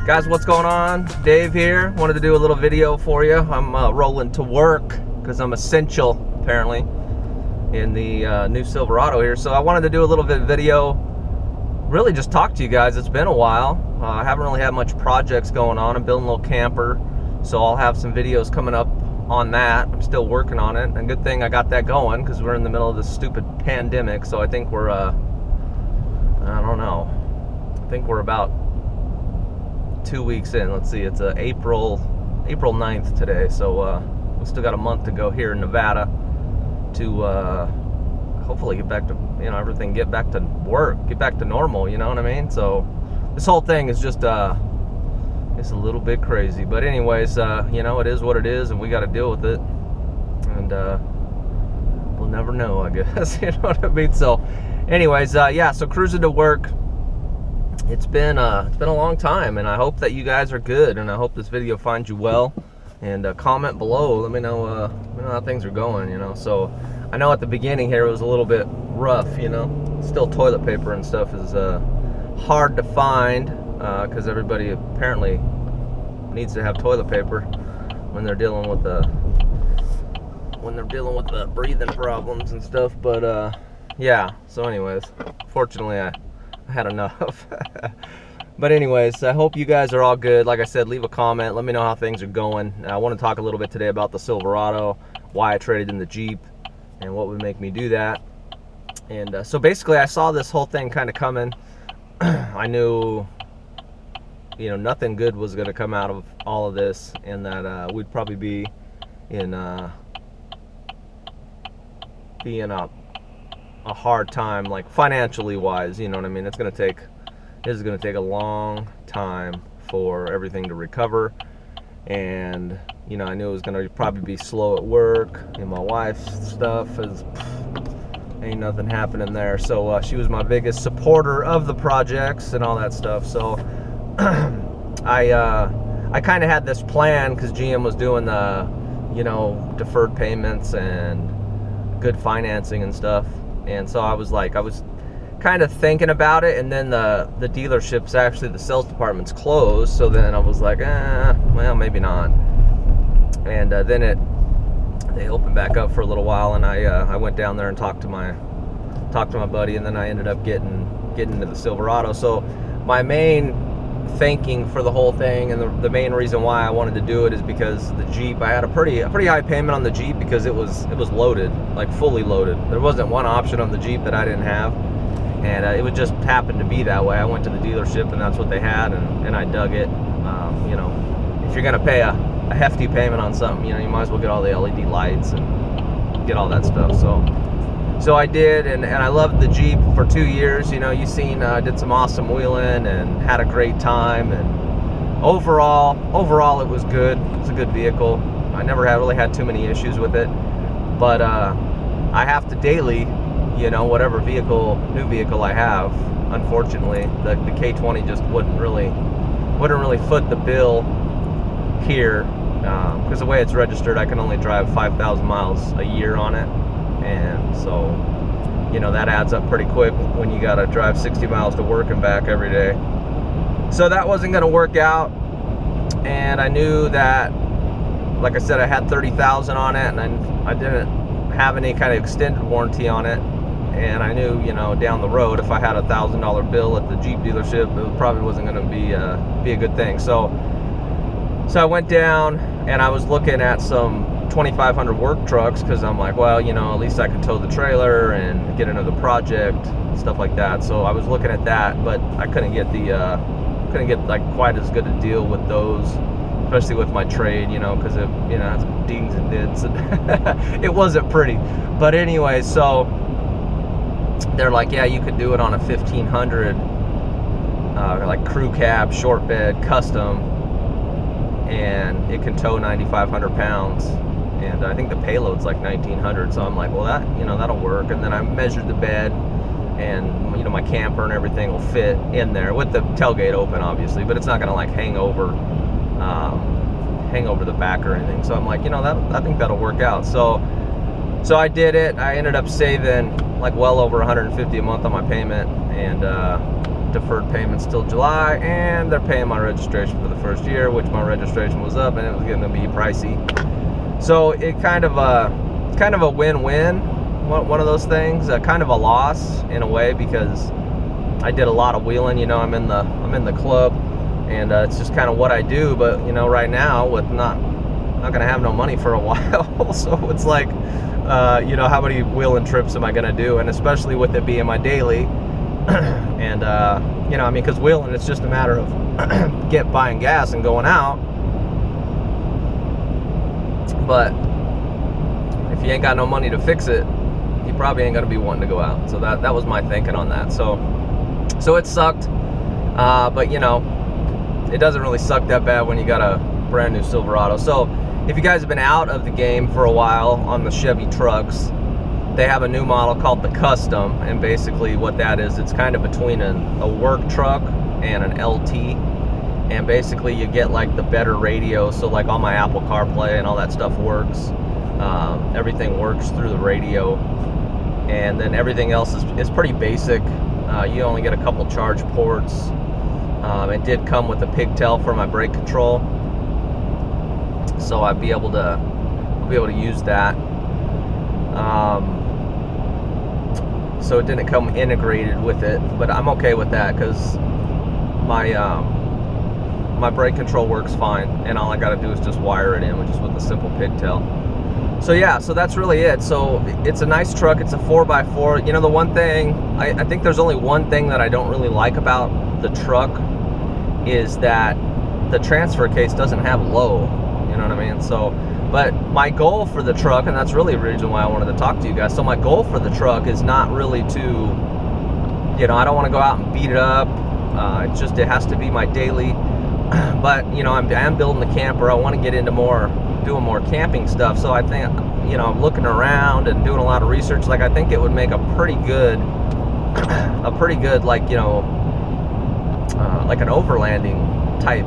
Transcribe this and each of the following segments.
Guys, what's going on? Dave here. Wanted to do a little video for you. I'm rolling to work because I'm essential, apparently, in the new Silverado here. So I wanted to do a little bit of video, really just talk to you guys. It's been a while. I haven't really had much projects going on. I'm building a little camper, so I'll have some videos coming up on that. I'm still working on it, and good thing I got that going because we're in the middle of this stupid pandemic. So I think we're, I don't know. I think we're about 2 weeks in. Let's see, it's April 9th today, so we still got a month to go here in Nevada to hopefully get back to, everything, get back to work, get back to normal, you know what I mean? So this whole thing is just it's a little bit crazy, but anyways, it is what it is, and we got to deal with it, and we'll never know, I guess. You know what I mean? So anyways, yeah, so cruising to work. It's been a long time, and I hope that you guys are good, and I hope this video finds you well. And comment below, let me know how things are going. So I know at the beginning here it was a little bit rough. Still toilet paper and stuff is hard to find because everybody apparently needs to have toilet paper when they're dealing with the breathing problems and stuff. But yeah. So anyways, fortunately I had enough. But anyways, I hope you guys are all good. Like I said, leave a comment, let me know how things are going. I want to talk a little bit today about the Silverado, why I traded in the Jeep, and what would make me do that. And so basically I saw this whole thing kind of coming. I knew nothing good was going to come out of all of this, and that we'd probably be in a hard time, like financially wise, you know what I mean? This is gonna take a long time for everything to recover. And I knew it was gonna probably be slow at work, and my wife's stuff is ain't nothing happening there. So she was my biggest supporter of the projects and all that stuff. So I kind of had this plan because GM was doing the deferred payments and good financing and stuff. And so I was kind of thinking about it, and then the dealerships, actually the sales department's closed, so then I was like, well, maybe not. And then they opened back up for a little while, and I went down there and talked to my buddy, and then I ended up getting into the Silverado. So my main thinking for the whole thing, and the main reason why I wanted to do it, is because the Jeep, I had a pretty high payment on the Jeep because it was loaded, like fully loaded. There wasn't one option on the Jeep that I didn't have, and it would just happen to be that way. I went to the dealership and that's what they had, and I dug it. If you're gonna pay a hefty payment on something, you might as well get all the LED lights and get all that stuff. So I did, and I loved the Jeep for 2 years. You seen, I did some awesome wheeling and had a great time, and overall it was good. It's a good vehicle. I never really had too many issues with it, but I have to daily, whatever new vehicle I have, unfortunately, the K20 just wouldn't really foot the bill here, because the way it's registered, I can only drive 5,000 miles a year on it. And so, that adds up pretty quick when you gotta drive 60 miles to work and back every day. So that wasn't gonna work out, and I knew that, like I said, I had 30,000 on it, and I didn't have any kind of extended warranty on it. And I knew, down the road, if I had a $1,000 bill at the Jeep dealership, it probably wasn't gonna be a good thing. So I went down and I was looking at some 2,500 work trucks, because I'm like, well, at least I can tow the trailer and get another project, stuff like that. So I was looking at that, but I couldn't get like quite as good a deal with those, especially with my trade, because it has dings and dents, and it wasn't pretty. But anyway, so they're like, yeah, you could do it on a 1,500 like crew cab, short bed, custom, and it can tow 9,500 pounds. And I think the payload's like 1,900, so I'm like, well, that'll work. And then I measured the bed, and my camper and everything will fit in there with the tailgate open, obviously, but it's not gonna like hang over the back or anything. So I'm like, I think that'll work out. So I did it. I ended up saving like well over $150 a month on my payment, and deferred payments till July, and they're paying my registration for the first year, which my registration was up and it was going to be pricey. So it kind of a win-win, one of those things, kind of a loss in a way, because I did a lot of wheeling. You know, I'm in the club, and it's just kind of what I do. But you know, right now with not gonna have no money for a while, so it's like, you know, how many wheeling trips am I gonna do? And especially with it being my daily, and you know, I mean, because wheeling, it's just a matter of buying gas and going out. But if you ain't got no money to fix it, you probably ain't gonna be wanting to go out. So that was my thinking on that. So it sucked, but you know, it doesn't really suck that bad when you got a brand new Silverado. So if you guys have been out of the game for a while on the Chevy trucks, they have a new model called the Custom, and basically what that is, it's kind of between a work truck and an LT. And basically you get like the better radio, so like all my Apple CarPlay and all that stuff works. Everything works through the radio, and then everything else is pretty basic. You only get a couple charge ports. It did come with a pigtail for my brake control, so I'll be able to use that. So it didn't come integrated with it, but I'm okay with that because my brake control works fine, and all I got to do is just wire it in, which is with a simple pigtail. So yeah, so that's really it. So it's a nice truck. It's a 4x4. You know, the one thing, I think there's only one thing that I don't really like about the truck is that the transfer case doesn't have low. You know what I mean? So, but my goal for the truck, and that's really the reason why I wanted to talk to you guys. So my goal for the truck is not really to, you know, I don't want to go out and beat it up. It has to be my daily. But you know, I'm building the camper. I want to get into doing more camping stuff. So I think, you know, I'm looking around and doing a lot of research. Like, I think it would make a pretty good, like, you know, like an overlanding type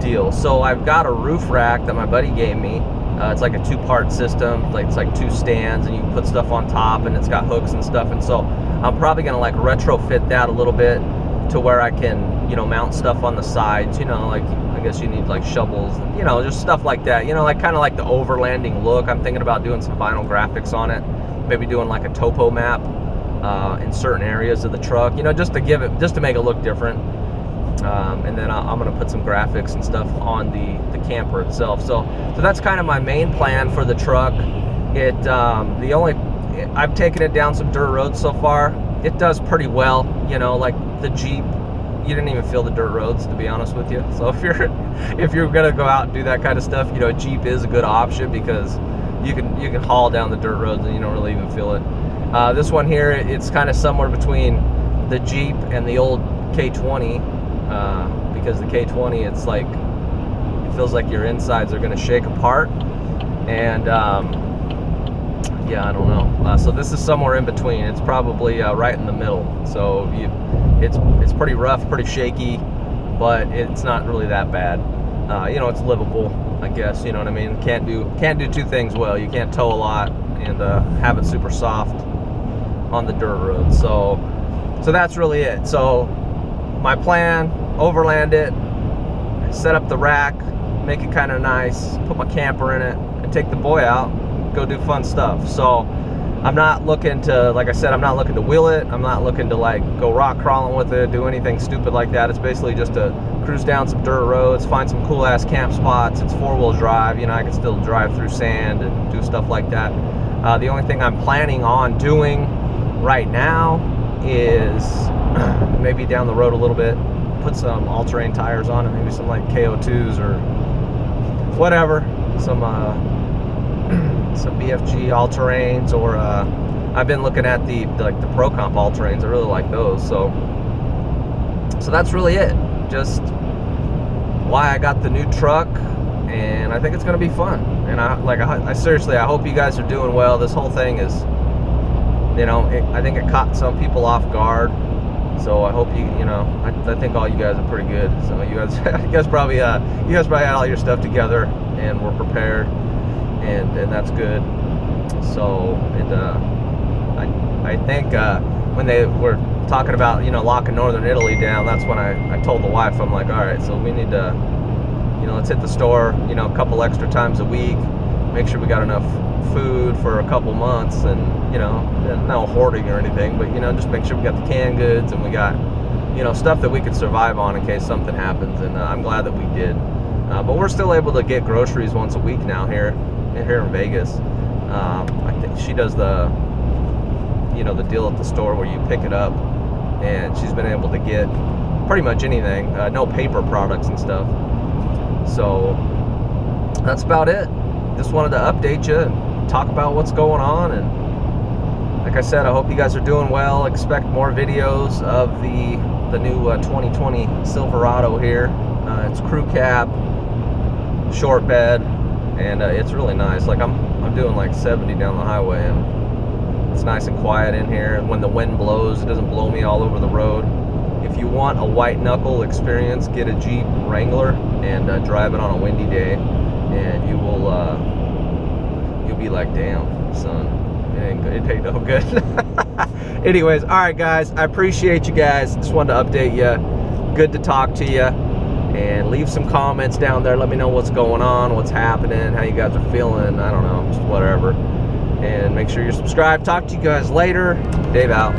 deal. So I've got a roof rack that my buddy gave me. It's like a 2-part system. Like, it's like 2 stands, and you can put stuff on top, and it's got hooks and stuff. And so I'm probably gonna like retrofit that a little bit to where I can, you know, mount stuff on the sides. You know, like, I guess you need like shovels, you know, just stuff like that. You know, like kind of like the overlanding look. I'm thinking about doing some vinyl graphics on it, maybe doing like a topo map in certain areas of the truck, you know, just to make it look different. And then I'm gonna put some graphics and stuff on the camper itself. So that's kind of my main plan for the truck. I've taken it down some dirt roads so far. It does pretty well, you know, like the Jeep, you didn't even feel the dirt roads, to be honest with you. So if you're gonna go out and do that kind of stuff, you know, a Jeep is a good option because you can haul down the dirt roads and you don't really even feel it. This one here, it's kind of somewhere between the Jeep and the old K20, because the K20, it's like, it feels like your insides are gonna shake apart, and yeah, I don't know. So this is somewhere in between. It's probably right in the middle. So it's pretty rough, pretty shaky, but it's not really that bad. You know, it's livable, I guess. You know what I mean? Can't do two things well. You can't tow a lot and have it super soft on the dirt road. So that's really it. So my plan: overland it, set up the rack, make it kind of nice, put my camper in it, and take the boy out, go do fun stuff. So I'm not looking to, like I said, I'm not looking to wheel it. I'm not looking to like go rock crawling with it, do anything stupid like that. It's basically just to cruise down some dirt roads, find some cool ass camp spots. It's 4-wheel drive, you know, I can still drive through sand and do stuff like that. The only thing I'm planning on doing right now is maybe down the road a little bit, put some all-terrain tires on it, maybe some like KO2s or whatever, some BFG all-terrains, or I've been looking at the Pro Comp all-terrains. I really like those. So that's really it. Just why I got the new truck, and I think it's gonna be fun. And I seriously, I hope you guys are doing well. This whole thing is, you know, I think it caught some people off guard. So I hope you know, I think all you guys are pretty good. So you guys probably had all your stuff together and were prepared. And that's good. So I think when they were talking about, you know, locking northern Italy down, that's when I told the wife, I'm like, all right, so we need to, you know, let's hit the store, you know, a couple extra times a week, make sure we got enough food for a couple months, and, you know, no hoarding or anything, but, you know, just make sure we got the canned goods and we got, you know, stuff that we could survive on in case something happens. And I'm glad that we did. But we're still able to get groceries once a week now here in Vegas. I think she does the, you know, the deal at the store where you pick it up, and she's been able to get pretty much anything, no paper products and stuff. So that's about it. Just wanted to update you and talk about what's going on. And like I said, I hope you guys are doing well. Expect more videos of the new 2020 Silverado here. It's crew cab, short bed, and it's really nice. Like I'm doing like 70 down the highway, and it's nice and quiet in here. And when the wind blows, it doesn't blow me all over the road. If you want a white knuckle experience, get a Jeep Wrangler and drive it on a windy day, and you will you'll be like, damn, son, it ain't no good. Anyways, all right, guys, I appreciate you guys. Just wanted to update you. Good to talk to you. And leave some comments down there. Let me know what's going on, what's happening, how you guys are feeling. I don't know, just whatever. And make sure you're subscribed. Talk to you guys later. Dave out.